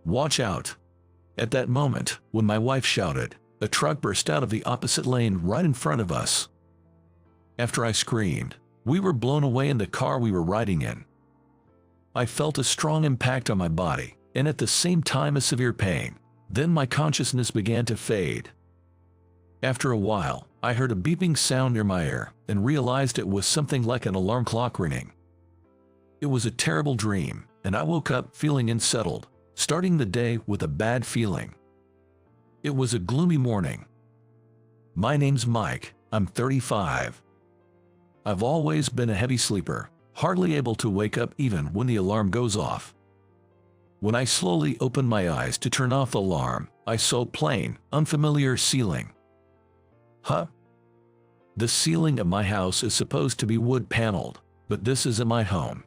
Watch out." At that moment, when my wife shouted, a truck burst out of the opposite lane right in front of us. After I screamed, we were blown away in the car we were riding in. I felt a strong impact on my body, and at the same time a severe pain. Then my consciousness began to fade. After a while, I heard a beeping sound near my ear and realized it was something like an alarm clock ringing. It was a terrible dream, and I woke up feeling unsettled, starting the day with a bad feeling. It was a gloomy morning. My name's Mike, I'm 35. I've always been a heavy sleeper, hardly able to wake up even when the alarm goes off. When I slowly opened my eyes to turn off the alarm, I saw plain, unfamiliar ceiling. Huh? The ceiling of my house is supposed to be wood-paneled, but this isn't my home.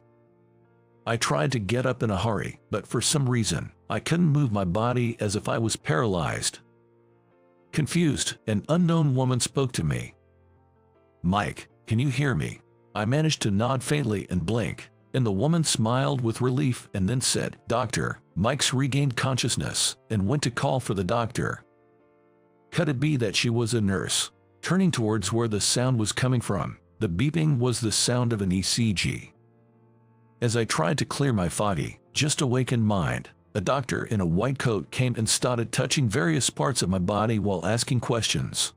I tried to get up in a hurry, but for some reason, I couldn't move my body as if I was paralyzed. Confused, an unknown woman spoke to me. "Mike, can you hear me?" I managed to nod faintly and blink, and the woman smiled with relief and then said, "Doctor." Mike's regained consciousness and went to call for the doctor. Could it be that she was a nurse? Turning towards where the sound was coming from, the beeping was the sound of an ECG. As I tried to clear my foggy, just awakened mind, a doctor in a white coat came and started touching various parts of my body while asking questions.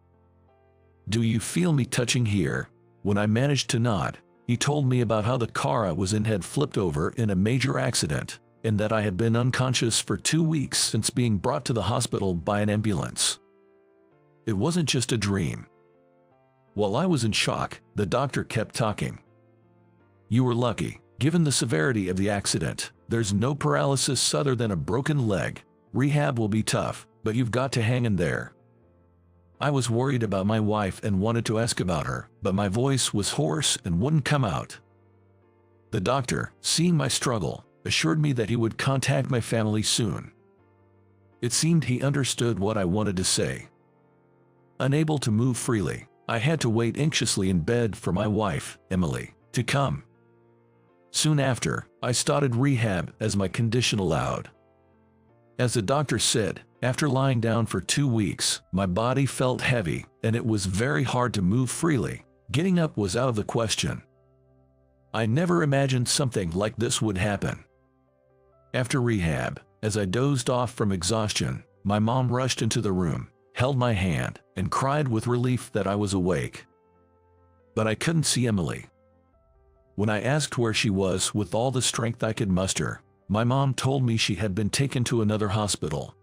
"Do you feel me touching here?" When I managed to nod, he told me about how the car I was in had flipped over in a major accident, and that I had been unconscious for 2 weeks since being brought to the hospital by an ambulance. It wasn't just a dream. While I was in shock, the doctor kept talking. "You were lucky. Given the severity of the accident, there's no paralysis other than a broken leg. Rehab will be tough, but you've got to hang in there." I was worried about my wife and wanted to ask about her, but my voice was hoarse and wouldn't come out. The doctor, seeing my struggle, assured me that he would contact my family soon. It seemed he understood what I wanted to say. Unable to move freely, I had to wait anxiously in bed for my wife, Emily, to come. Soon after, I started rehab as my condition allowed. As the doctor said, after lying down for 2 weeks, my body felt heavy, and it was very hard to move freely. Getting up was out of the question. I never imagined something like this would happen. After rehab, as I dozed off from exhaustion, my mom rushed into the room, held my hand, and cried with relief that I was awake. But I couldn't see Emily. When I asked where she was with all the strength I could muster, my mom told me she had been taken to another hospital.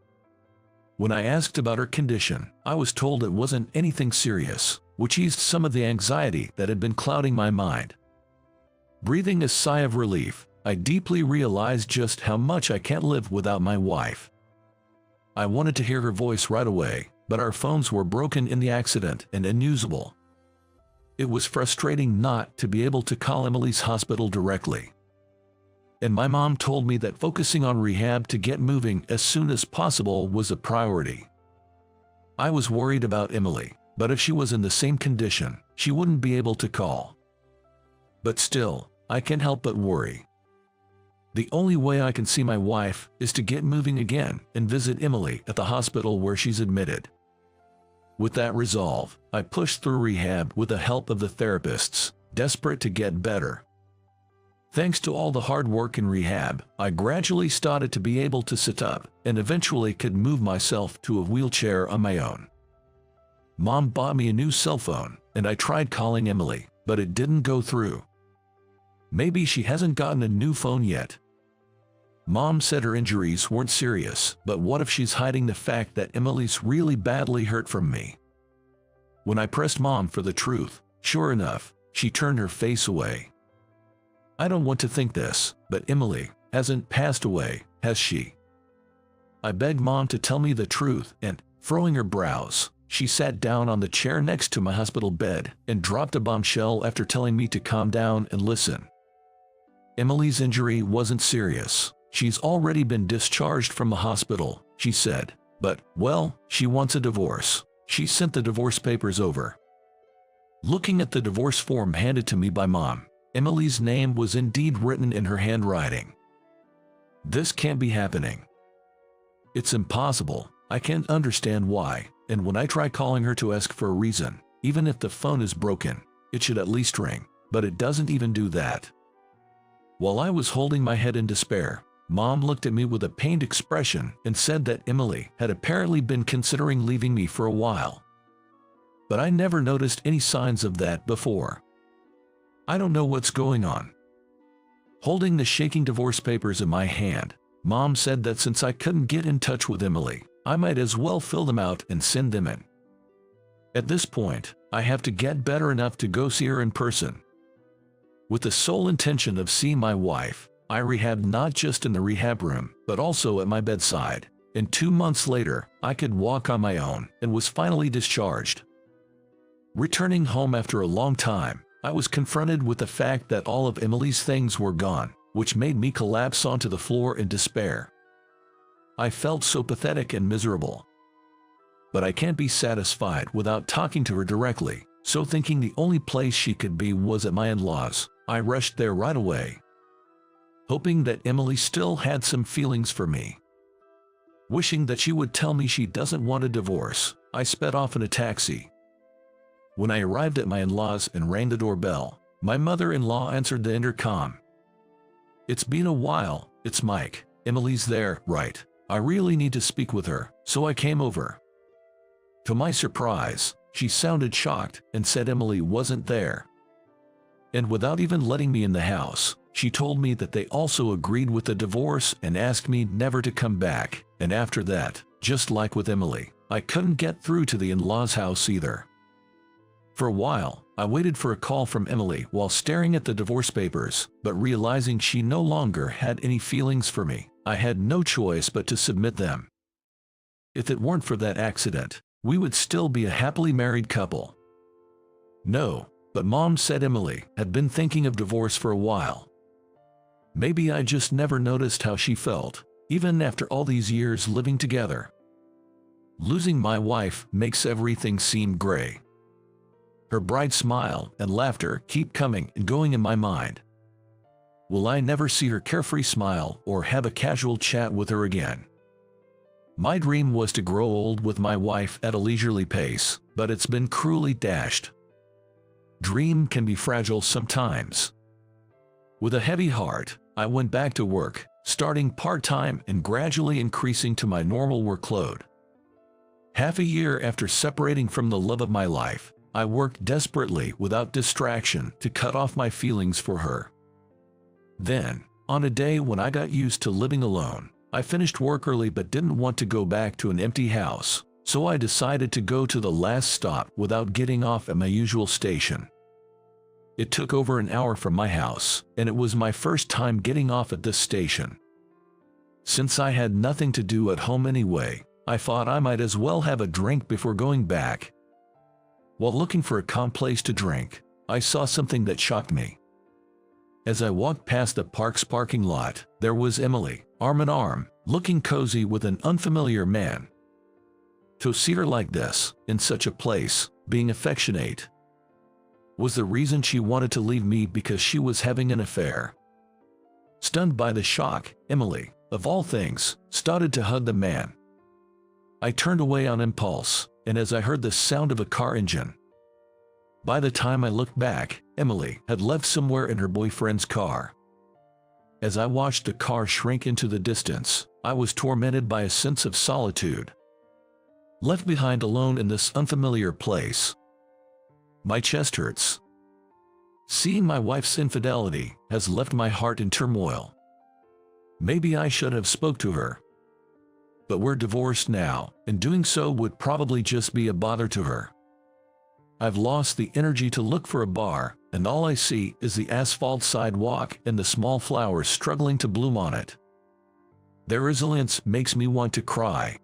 When I asked about her condition, I was told it wasn't anything serious, which eased some of the anxiety that had been clouding my mind. Breathing a sigh of relief, I deeply realized just how much I can't live without my wife. I wanted to hear her voice right away, but our phones were broken in the accident and unusable. It was frustrating not to be able to call Emily's hospital directly. And my mom told me that focusing on rehab to get moving as soon as possible was a priority. I was worried about Emily, but if she was in the same condition, she wouldn't be able to call. But still, I can't help but worry. The only way I can see my wife is to get moving again and visit Emily at the hospital where she's admitted. With that resolve, I pushed through rehab with the help of the therapists, desperate to get better. Thanks to all the hard work in rehab, I gradually started to be able to sit up and eventually could move myself to a wheelchair on my own. Mom bought me a new cell phone, and I tried calling Emily, but it didn't go through. Maybe she hasn't gotten a new phone yet. Mom said her injuries weren't serious, but what if she's hiding the fact that Emily's really badly hurt from me? When I pressed Mom for the truth, sure enough, she turned her face away. I don't want to think this, but Emily hasn't passed away, has she? I begged Mom to tell me the truth, and, furrowing her brows, she sat down on the chair next to my hospital bed and dropped a bombshell after telling me to calm down and listen. Emily's injury wasn't serious. She's already been discharged from the hospital, she said, but, well, she wants a divorce. She sent the divorce papers over. Looking at the divorce form handed to me by Mom, Emily's name was indeed written in her handwriting. This can't be happening. It's impossible. I can't understand why, and when I try calling her to ask for a reason, even if the phone is broken, it should at least ring, but it doesn't even do that. While I was holding my head in despair, Mom looked at me with a pained expression and said that Emily had apparently been considering leaving me for a while. But I never noticed any signs of that before. I don't know what's going on. Holding the shaking divorce papers in my hand, Mom said that since I couldn't get in touch with Emily, I might as well fill them out and send them in. At this point, I have to get better enough to go see her in person. With the sole intention of seeing my wife, I rehabbed not just in the rehab room, but also at my bedside, and 2 months later, I could walk on my own and was finally discharged. Returning home after a long time, I was confronted with the fact that all of Emily's things were gone, which made me collapse onto the floor in despair. I felt so pathetic and miserable. But I can't be satisfied without talking to her directly, so thinking the only place she could be was at my in-laws, I rushed there right away, hoping that Emily still had some feelings for me. Wishing that she would tell me she doesn't want a divorce, I sped off in a taxi. When I arrived at my in-laws and rang the doorbell, my mother-in-law answered the intercom. "It's been a while, it's Mike. Emily's there, right? I really need to speak with her, so I came over." To my surprise, she sounded shocked and said Emily wasn't there. And without even letting me in the house, she told me that they also agreed with the divorce and asked me never to come back, and after that, just like with Emily, I couldn't get through to the in-laws' house either. For a while, I waited for a call from Emily while staring at the divorce papers, but realizing she no longer had any feelings for me, I had no choice but to submit them. If it weren't for that accident, we would still be a happily married couple. No, but Mom said Emily had been thinking of divorce for a while. Maybe I just never noticed how she felt, even after all these years living together. Losing my wife makes everything seem gray. Her bright smile and laughter keep coming and going in my mind. Will I never see her carefree smile or have a casual chat with her again? My dream was to grow old with my wife at a leisurely pace, but it's been cruelly dashed. Dream can be fragile sometimes. With a heavy heart, I went back to work, starting part-time and gradually increasing to my normal workload. Half a year after separating from the love of my life, I worked desperately without distraction to cut off my feelings for her. Then, on a day when I got used to living alone, I finished work early but didn't want to go back to an empty house, so I decided to go to the last stop without getting off at my usual station. It took over an hour from my house, and it was my first time getting off at this station. Since I had nothing to do at home anyway, I thought I might as well have a drink before going back. While looking for a calm place to drink, I saw something that shocked me. As I walked past the park's parking lot, there was Emily, arm in arm, looking cozy with an unfamiliar man. To see her like this, in such a place, being affectionate. Was the reason she wanted to leave me because she was having an affair? Stunned by the shock, Emily, of all things, started to hug the man. I turned away on impulse, and as I heard the sound of a car engine. By the time I looked back, Emily had left somewhere in her boyfriend's car. As I watched the car shrink into the distance, I was tormented by a sense of solitude. Left behind alone in this unfamiliar place. My chest hurts. Seeing my wife's infidelity has left my heart in turmoil. Maybe I should have spoke to her. But we're divorced now, and doing so would probably just be a bother to her. I've lost the energy to look for a bar, and all I see is the asphalt sidewalk and the small flowers struggling to bloom on it. Their resilience makes me want to cry.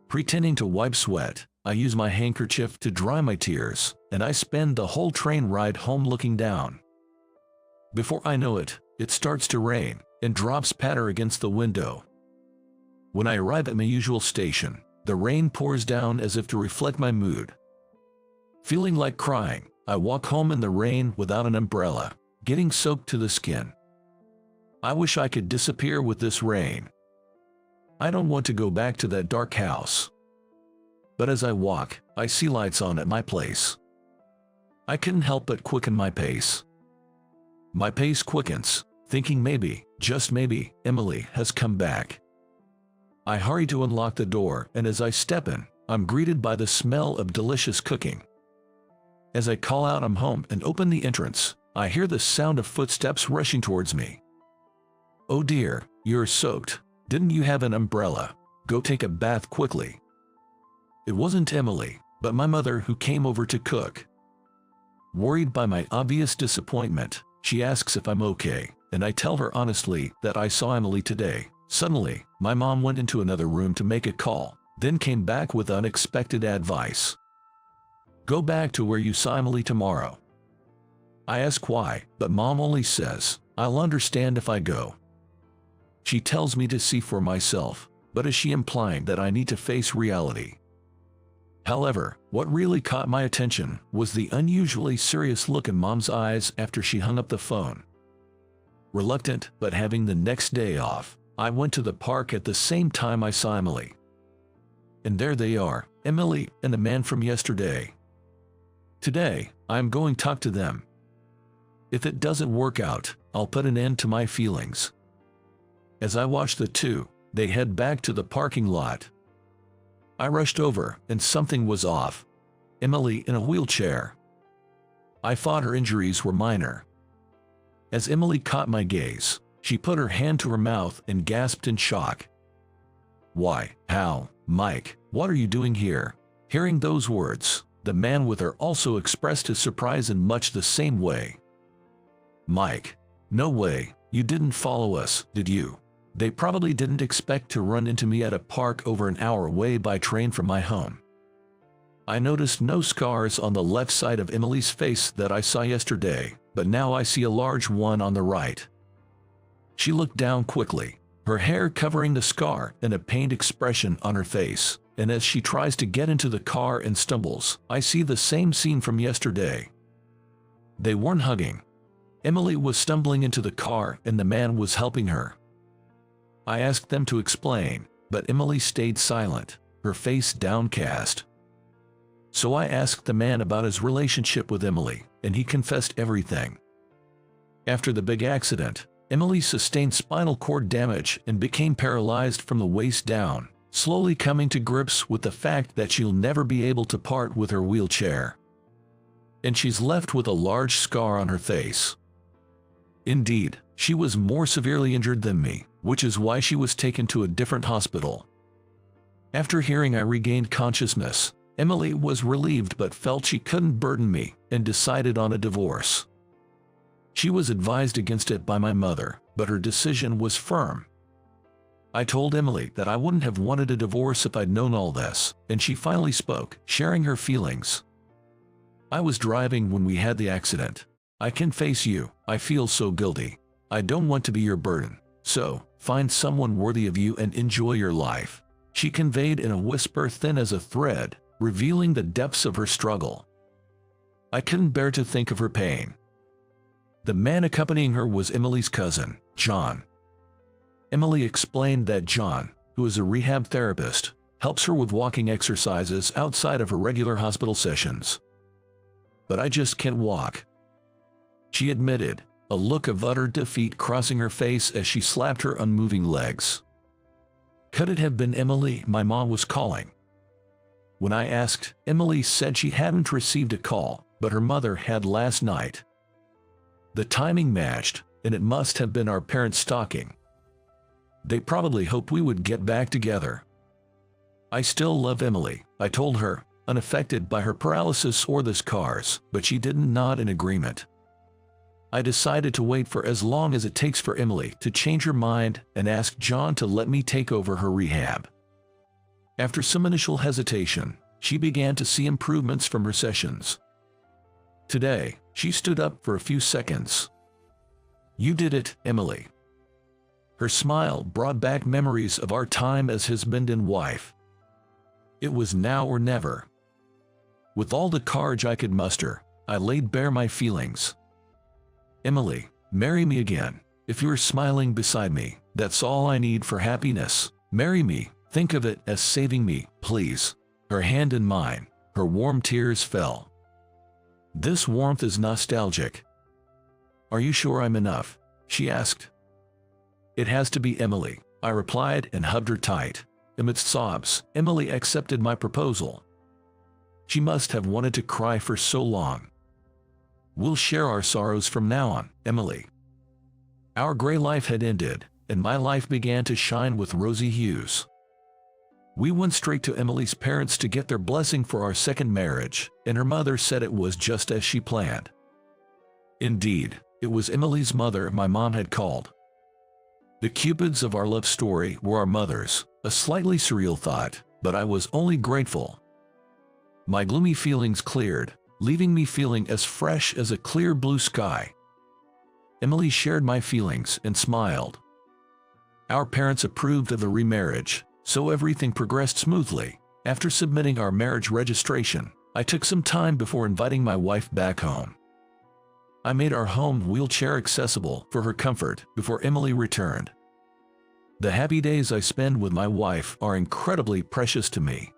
Pretending to wipe sweat, I use my handkerchief to dry my tears, and I spend the whole train ride home looking down. Before I know it, it starts to rain, and drops patter against the window. When I arrive at my usual station, the rain pours down as if to reflect my mood. Feeling like crying, I walk home in the rain without an umbrella, getting soaked to the skin. I wish I could disappear with this rain. I don't want to go back to that dark house. But as I walk, I see lights on at my place. I couldn't help but quicken my pace. My pace quickens, thinking maybe, just maybe, Emily has come back. I hurry to unlock the door, and as I step in, I'm greeted by the smell of delicious cooking. As I call out I'm home and open the entrance, I hear the sound of footsteps rushing towards me. Oh dear, you're soaked. Didn't you have an umbrella? Go take a bath quickly. It wasn't Emily, but my mother who came over to cook. Worried by my obvious disappointment, she asks if I'm okay, and I tell her honestly that I saw Emily today. Suddenly, my mom went into another room to make a call, then came back with unexpected advice. Go back to where you saw Emily tomorrow. I ask why, but Mom only says, I'll understand if I go. She tells me to see for myself, but is she implying that I need to face reality? However, what really caught my attention was the unusually serious look in Mom's eyes after she hung up the phone. Reluctant but having the next day off, I went to the park at the same time I saw Emily. And there they are, Emily and the man from yesterday. Today, I'm going to talk to them. If it doesn't work out, I'll put an end to my feelings. As I watch the two, they head back to the parking lot. I rushed over, and something was off. Emily in a wheelchair. I thought her injuries were minor. As Emily caught my gaze, she put her hand to her mouth and gasped in shock. Why, how, Mike, what are you doing here? Hearing those words, the man with her also expressed his surprise in much the same way. Mike, no way, you didn't follow us, did you? They probably didn't expect to run into me at a park over an hour away by train from my home. I noticed no scars on the left side of Emily's face that I saw yesterday, but now I see a large one on the right. She looked down quickly, her hair covering the scar and a pained expression on her face, and as she tries to get into the car and stumbles, I see the same scene from yesterday. They weren't hugging. Emily was stumbling into the car and the man was helping her. I asked them to explain, but Emily stayed silent, her face downcast. So I asked the man about his relationship with Emily, and he confessed everything. After the big accident, Emily sustained spinal cord damage and became paralyzed from the waist down, slowly coming to grips with the fact that she'll never be able to part with her wheelchair. And she's left with a large scar on her face. Indeed, she was more severely injured than me, which is why she was taken to a different hospital. After hearing I regained consciousness, Emily was relieved but felt she couldn't burden me and decided on a divorce. She was advised against it by my mother, but her decision was firm. I told Emily that I wouldn't have wanted a divorce if I'd known all this, and she finally spoke, sharing her feelings. I was driving when we had the accident. I can face you, I feel so guilty. I don't want to be your burden. So, find someone worthy of you and enjoy your life. She conveyed in a whisper thin as a thread, revealing the depths of her struggle. I couldn't bear to think of her pain. The man accompanying her was Emily's cousin, John. Emily explained that John, who is a rehab therapist, helps her with walking exercises outside of her regular hospital sessions. But I just can't walk, she admitted, a look of utter defeat crossing her face as she slapped her unmoving legs. Could it have been Emily my mom was calling? When I asked, Emily said she hadn't received a call, but her mother had last night. The timing matched, and it must have been our parents stalking. They probably hoped we would get back together. I still love Emily, I told her, unaffected by her paralysis or the scars, but she didn't nod in agreement. I decided to wait for as long as it takes for Emily to change her mind and asked John to let me take over her rehab. After some initial hesitation, she began to see improvements from her sessions. Today, she stood up for a few seconds. You did it, Emily. Her smile brought back memories of our time as husband and wife. It was now or never. With all the courage I could muster, I laid bare my feelings. Emily, marry me again. If you're smiling beside me, that's all I need for happiness. Marry me. Think of it as saving me, please. Her hand in mine. Her warm tears fell. This warmth is nostalgic. Are you sure I'm enough? She asked. It has to be Emily, I replied and hugged her tight. Amidst sobs, Emily accepted my proposal. She must have wanted to cry for so long. We'll share our sorrows from now on, Emily. Our gray life had ended, and my life began to shine with rosy hues. We went straight to Emily's parents to get their blessing for our second marriage, and her mother said it was just as she planned. Indeed, it was Emily's mother my mom had called. The cupids of our love story were our mothers, a slightly surreal thought, but I was only grateful. My gloomy feelings cleared, leaving me feeling as fresh as a clear blue sky. Emily shared my feelings and smiled. Our parents approved of the remarriage, so everything progressed smoothly. After submitting our marriage registration, I took some time before inviting my wife back home. I made our home wheelchair accessible for her comfort before Emily returned. The happy days I spend with my wife are incredibly precious to me.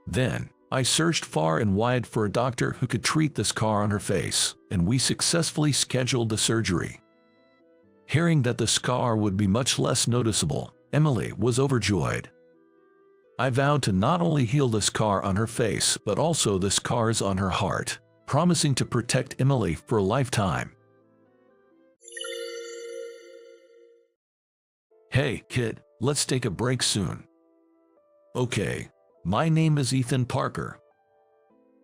Then, I searched far and wide for a doctor who could treat the scar on her face, and we successfully scheduled the surgery. Hearing that the scar would be much less noticeable, Emily was overjoyed. I vowed to not only heal the scar on her face but also the scars on her heart, promising to protect Emily for a lifetime. Hey, kid, let's take a break soon. Okay, my name is Ethan Parker.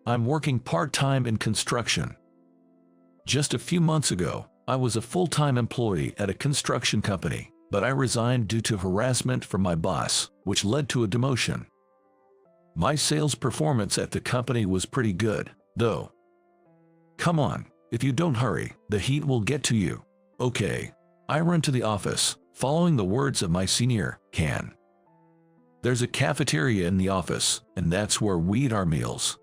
I'm working part-time in construction. Just a few months ago, I was a full-time employee at a construction company, but I resigned due to harassment from my boss, which led to a demotion. My sales performance at the company was pretty good, though. Come on, if you don't hurry, the heat will get to you. Okay. I run to the office, following the words of my senior, Ken. There's a cafeteria in the office, and that's where we eat our meals.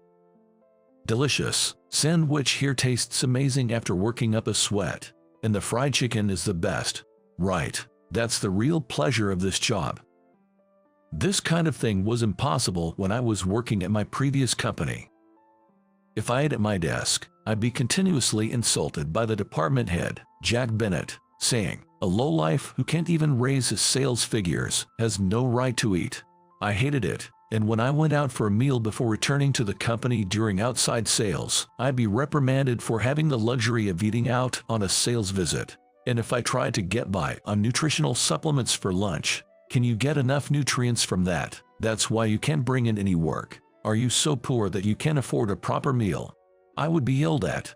Delicious. Sandwich here tastes amazing after working up a sweat, and the fried chicken is the best. Right. That's the real pleasure of this job. This kind of thing was impossible when I was working at my previous company. If I ate at my desk, I'd be continuously insulted by the department head, Jack Bennett, saying, "A lowlife who can't even raise his sales figures has no right to eat." I hated it, and when I went out for a meal before returning to the company during outside sales, I'd be reprimanded for having the luxury of eating out on a sales visit. And if I tried to get by on nutritional supplements for lunch, can you get enough nutrients from that? That's why you can't bring in any work. Are you so poor that you can't afford a proper meal? I would be yelled at.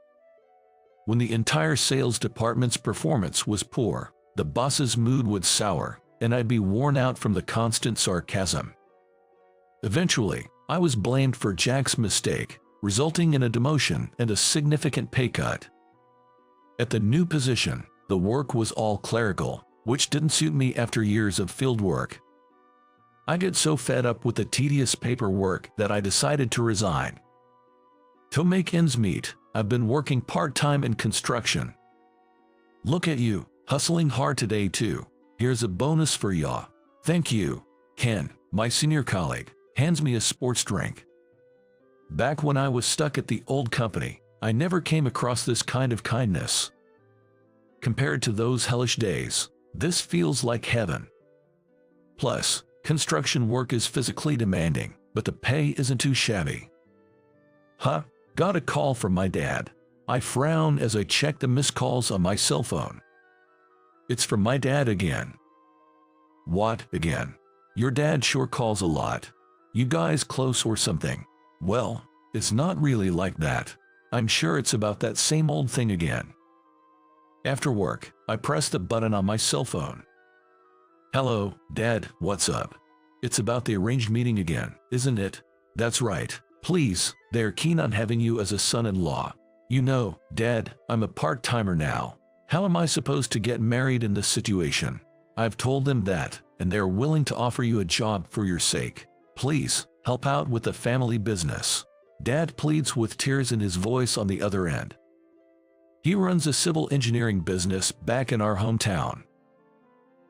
When the entire sales department's performance was poor, the boss's mood would sour, and I'd be worn out from the constant sarcasm. Eventually, I was blamed for Jack's mistake, resulting in a demotion and a significant pay cut. At the new position, the work was all clerical, which didn't suit me after years of field work. I get so fed up with the tedious paperwork that I decided to resign. To make ends meet, I've been working part-time in construction. Look at you, hustling hard today too. Here's a bonus for ya. Thank you. Ken, my senior colleague, hands me a sports drink. Back when I was stuck at the old company, I never came across this kind of kindness. Compared to those hellish days, this feels like heaven. Plus, construction work is physically demanding, but the pay isn't too shabby. Huh? Got a call from my dad. I frown as I check the missed calls on my cell phone. It's from my dad again. What again? Your dad sure calls a lot. You guys close or something? Well, it's not really like that. I'm sure it's about that same old thing again. After work, I press the button on my cell phone. Hello, Dad, what's up? It's about the arranged meeting again, isn't it? That's right. Please, they're keen on having you as a son-in-law. You know, Dad, I'm a part-timer now. How am I supposed to get married in this situation? I've told them that, and they're willing to offer you a job for your sake. Please, help out with the family business. Dad pleads with tears in his voice on the other end. He runs a civil engineering business back in our hometown.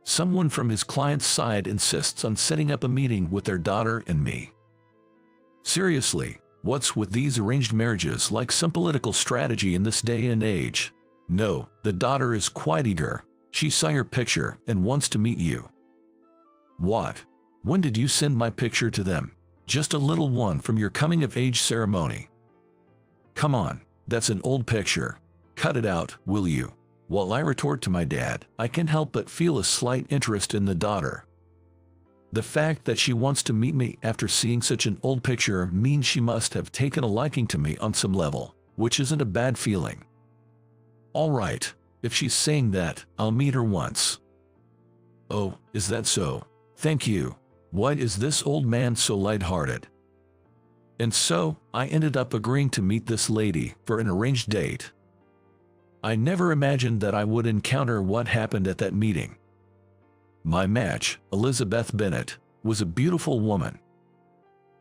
Someone from his client's side insists on setting up a meeting with their daughter and me. Seriously, what's with these arranged marriages like some political strategy in this day and age? No, the daughter is quite eager. She saw your picture and wants to meet you. What? When did you send my picture to them? Just a little one from your coming-of-age ceremony. Come on, that's an old picture. Cut it out, will you? While I retort to my dad, I can't help but feel a slight interest in the daughter. The fact that she wants to meet me after seeing such an old picture means she must have taken a liking to me on some level, which isn't a bad feeling. All right, if she's saying that, I'll meet her once. Oh, is that so? Thank you. Why is this old man so lighthearted? And so, I ended up agreeing to meet this lady for an arranged date. I never imagined that I would encounter what happened at that meeting. My match, Elizabeth Bennett, was a beautiful woman.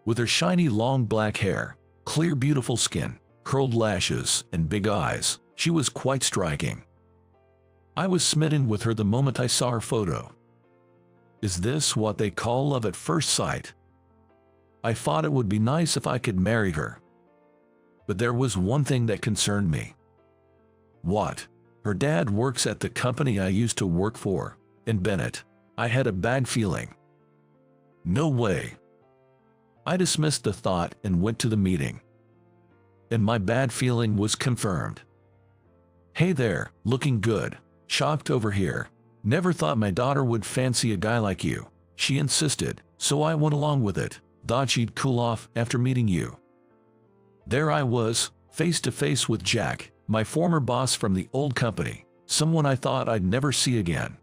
With her shiny long black hair, clear beautiful skin, curled lashes, and big eyes, she was quite striking. I was smitten with her the moment I saw her photo. Is this what they call love at first sight? I thought it would be nice if I could marry her. But there was one thing that concerned me. What? Her dad works at the company I used to work for, in Bennett. I had a bad feeling. No way. I dismissed the thought and went to the meeting. And my bad feeling was confirmed. Hey there, looking good. Shocked over here. Never thought my daughter would fancy a guy like you. She insisted, so I went along with it. Thought she'd cool off after meeting you. There I was, face to face with Jack, my former boss from the old company, someone I thought I'd never see again.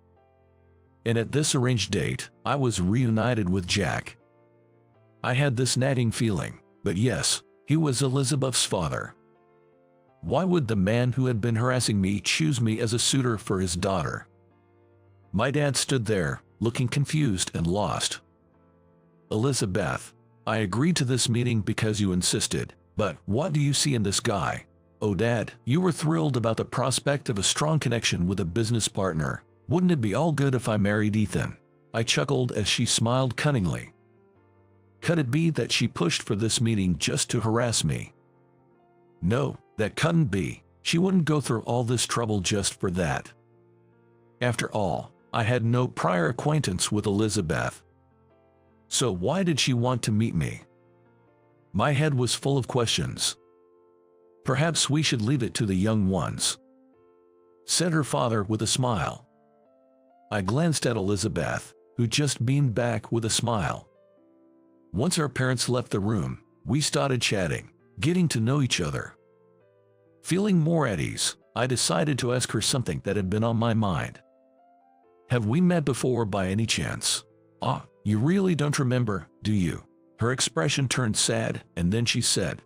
And at this arranged date, I was reunited with Jack. I had this nagging feeling, but yes, he was Elizabeth's father. Why would the man who had been harassing me choose me as a suitor for his daughter? My dad stood there, looking confused and lost. Elizabeth, I agreed to this meeting because you insisted, but what do you see in this guy? Oh Dad, you were thrilled about the prospect of a strong connection with a business partner. Wouldn't it be all good if I married Ethan? I chuckled as she smiled cunningly. Could it be that she pushed for this meeting just to harass me? No, that couldn't be. She wouldn't go through all this trouble just for that. After all, I had no prior acquaintance with Elizabeth. So why did she want to meet me? My head was full of questions. Perhaps we should leave it to the young ones, said her father with a smile. I glanced at Elizabeth, who just beamed back with a smile. Once our parents left the room, we started chatting, getting to know each other. Feeling more at ease, I decided to ask her something that had been on my mind. Have we met before by any chance? Ah, you really don't remember, do you? Her expression turned sad, and then she said,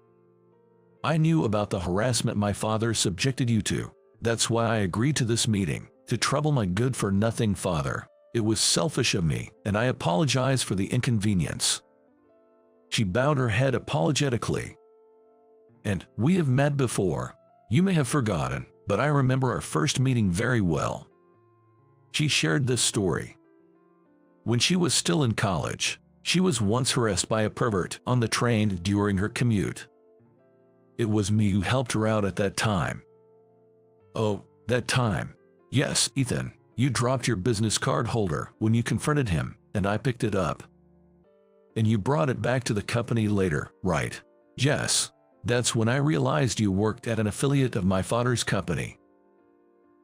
I knew about the harassment my father subjected you to. That's why I agreed to this meeting, to trouble my good-for-nothing father. It was selfish of me, and I apologize for the inconvenience. She bowed her head apologetically. And we have met before. You may have forgotten, but I remember our first meeting very well. She shared this story. When she was still in college, she was once harassed by a pervert on the train during her commute. It was me who helped her out at that time. Oh, that time. Yes, Ethan, you dropped your business card holder when you confronted him, and I picked it up. And you brought it back to the company later, right? Yes. That's when I realized you worked at an affiliate of my father's company.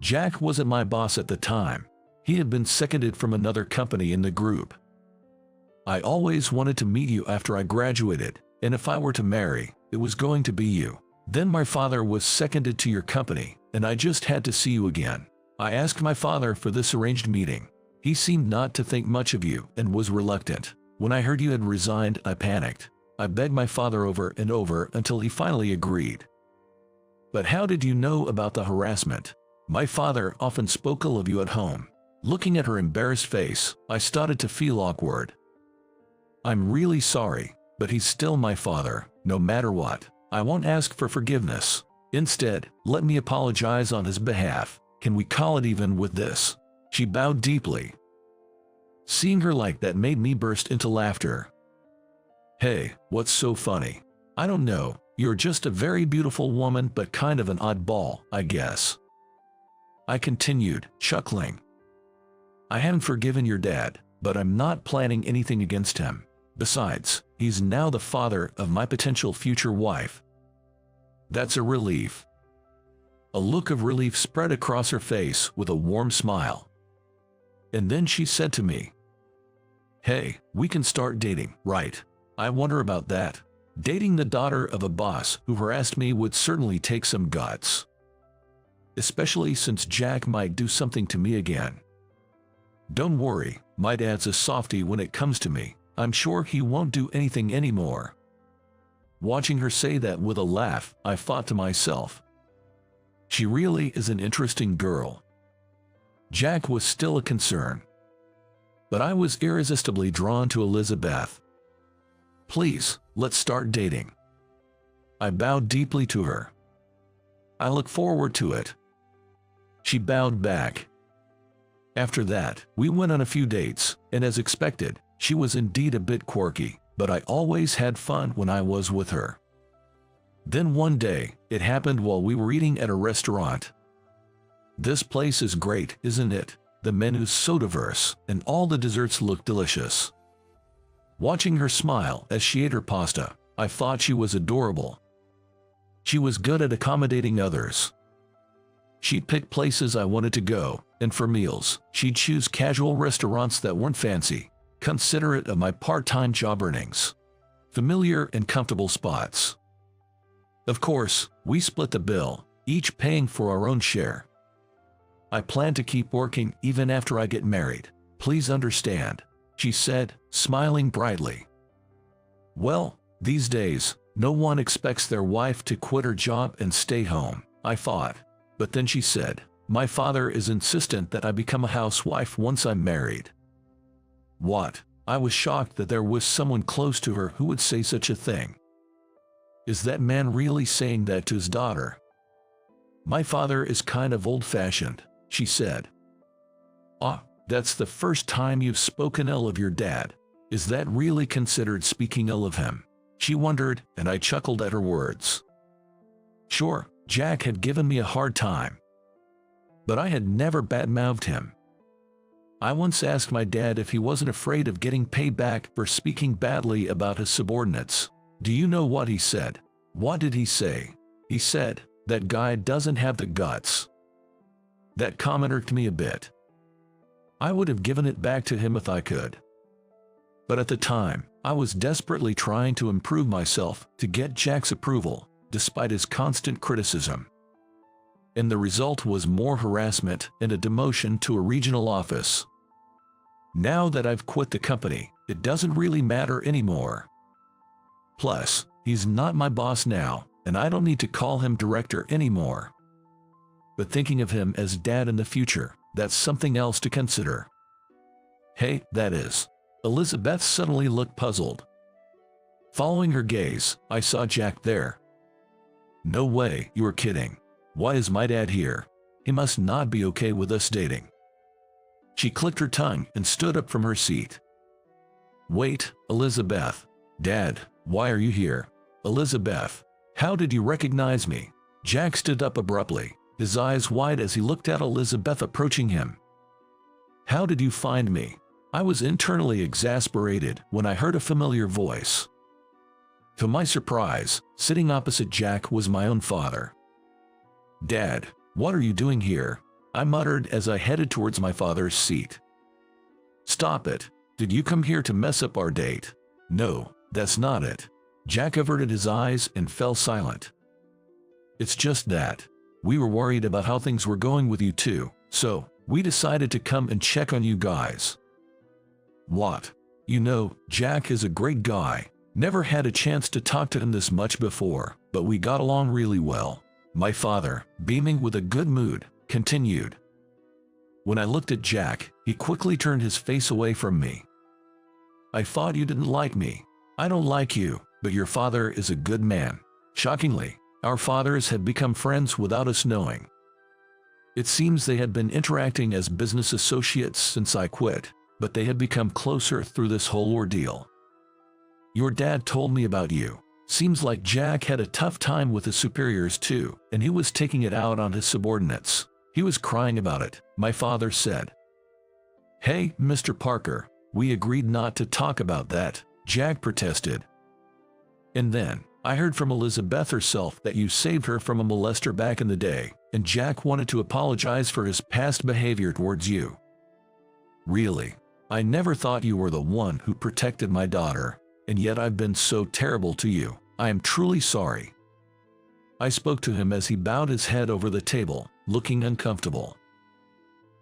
Jack wasn't my boss at the time. He had been seconded from another company in the group. I always wanted to meet you after I graduated, and if I were to marry, it was going to be you. Then my father was seconded to your company, and I just had to see you again. I asked my father for this arranged meeting. He seemed not to think much of you and was reluctant. When I heard you had resigned, I panicked. I begged my father over and over until he finally agreed. But how did you know about the harassment? My father often spoke ill of you at home. Looking at her embarrassed face, I started to feel awkward. I'm really sorry, but he's still my father, no matter what. I won't ask for forgiveness. Instead, let me apologize on his behalf. Can we call it even with this? She bowed deeply. Seeing her like that made me burst into laughter. Hey, what's so funny? I don't know, you're just a very beautiful woman but kind of an oddball, I guess. I continued, chuckling. I haven't forgiven your dad, but I'm not planning anything against him. Besides, he's now the father of my potential future wife. That's a relief. A look of relief spread across her face with a warm smile. And then she said to me, "Hey, we can start dating, right? I wonder about that. Dating the daughter of a boss who harassed me would certainly take some guts. Especially since Jack might do something to me again. Don't worry, my dad's a softie when it comes to me. I'm sure he won't do anything anymore." Watching her say that with a laugh, I thought to myself, she really is an interesting girl. Jack was still a concern, but I was irresistibly drawn to Elizabeth. "Please, let's start dating." I bowed deeply to her. "I look forward to it." She bowed back. After that, we went on a few dates, and as expected, she was indeed a bit quirky, but I always had fun when I was with her. Then one day, it happened while we were eating at a restaurant. This place is great, isn't it? The menu's so diverse, and all the desserts look delicious. Watching her smile as she ate her pasta, I thought she was adorable. She was good at accommodating others. She'd pick places I wanted to go, and for meals, she'd choose casual restaurants that weren't fancy, considerate of my part-time job earnings. Familiar and comfortable spots. Of course, we split the bill, each paying for our own share. "I plan to keep working even after I get married. Please understand," she said, smiling brightly. Well, these days, no one expects their wife to quit her job and stay home, I thought. But then she said, "My father is insistent that I become a housewife once I'm married." What? I was shocked that there was someone close to her who would say such a thing. Is that man really saying that to his daughter? "My father is kind of old-fashioned," she said. "Ah, that's the first time you've spoken ill of your dad. Is that really considered speaking ill of him?" She wondered, and I chuckled at her words. Sure, Jack had given me a hard time, but I had never badmouthed him. I once asked my dad if he wasn't afraid of getting paid back for speaking badly about his subordinates. Do you know what he said? What did he say? He said, "That guy doesn't have the guts." That comment irked me a bit. I would have given it back to him if I could. But at the time, I was desperately trying to improve myself to get Jack's approval, despite his constant criticism. And the result was more harassment and a demotion to a regional office. Now that I've quit the company, it doesn't really matter anymore. Plus, he's not my boss now, and I don't need to call him director anymore. But thinking of him as dad in the future, that's something else to consider. Hey, that is. Elizabeth suddenly looked puzzled. Following her gaze, I saw Jack there. No way, you were kidding. Why is my dad here? He must not be okay with us dating. She clicked her tongue and stood up from her seat. Wait, Elizabeth. Dad, why are you here? Elizabeth, how did you recognize me? Jack stood up abruptly, his eyes wide as he looked at Elizabeth approaching him. How did you find me? I was internally exasperated when I heard a familiar voice. To my surprise, sitting opposite Jack was my own father. Dad, what are you doing here? I muttered as I headed towards my father's seat. Stop it. Did you come here to mess up our date? No, that's not it. Jack averted his eyes and fell silent. It's just that. We were worried about how things were going with you two, so we decided to come and check on you guys. What? You know, Jack is a great guy. Never had a chance to talk to him this much before, but we got along really well. My father, beaming with a good mood, continued. When I looked at Jack, he quickly turned his face away from me. I thought you didn't like me. I don't like you, but your father is a good man. Shockingly, our fathers had become friends without us knowing. It seems they had been interacting as business associates since I quit. but they had become closer through this whole ordeal. Your dad told me about you. Seems like Jack had a tough time with his superiors too, and he was taking it out on his subordinates. He was crying about it, my father said. Hey, Mr. Parker, we agreed not to talk about that, Jack protested. And then, I heard from Elizabeth herself that you saved her from a molester back in the day, and Jack wanted to apologize for his past behavior towards you. Really? I never thought you were the one who protected my daughter, and yet I've been so terrible to you. I am truly sorry. I spoke to him as he bowed his head over the table, looking uncomfortable.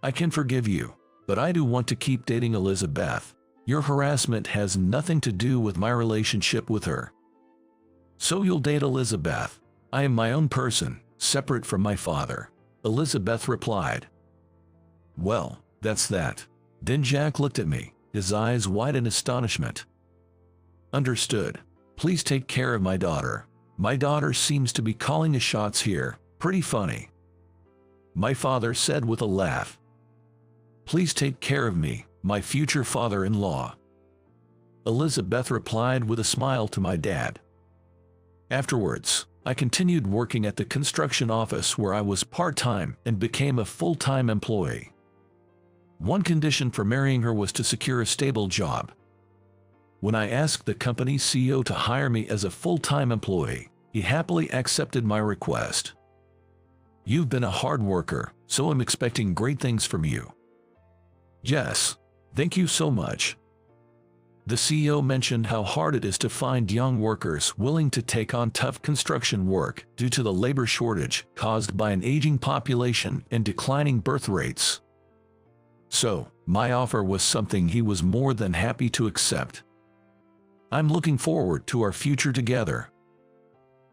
I can forgive you, but I do want to keep dating Elizabeth. Your harassment has nothing to do with my relationship with her. So you'll date Elizabeth. I am my own person, separate from my father, Elizabeth replied. Well, that's that. Then Jack looked at me, his eyes wide in astonishment. Understood. Please take care of my daughter. My daughter seems to be calling the shots here. Pretty funny. My father said with a laugh. Please take care of me, my future father-in-law. Elizabeth replied with a smile to my dad. Afterwards, I continued working at the construction office where I was part-time and became a full-time employee. One condition for marrying her was to secure a stable job. When I asked the company's CEO to hire me as a full-time employee, he happily accepted my request. You've been a hard worker, so I'm expecting great things from you. Yes, thank you so much. The CEO mentioned how hard it is to find young workers willing to take on tough construction work due to the labor shortage caused by an aging population and declining birth rates. So, my offer was something he was more than happy to accept. I'm looking forward to our future together.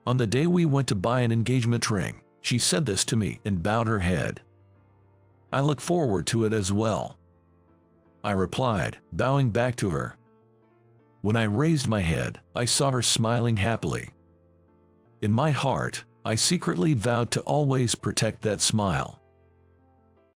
On the day we went to buy an engagement ring, she said this to me and bowed her head. I look forward to it as well, I replied, bowing back to her. When I raised my head, I saw her smiling happily. In my heart, I secretly vowed to always protect that smile.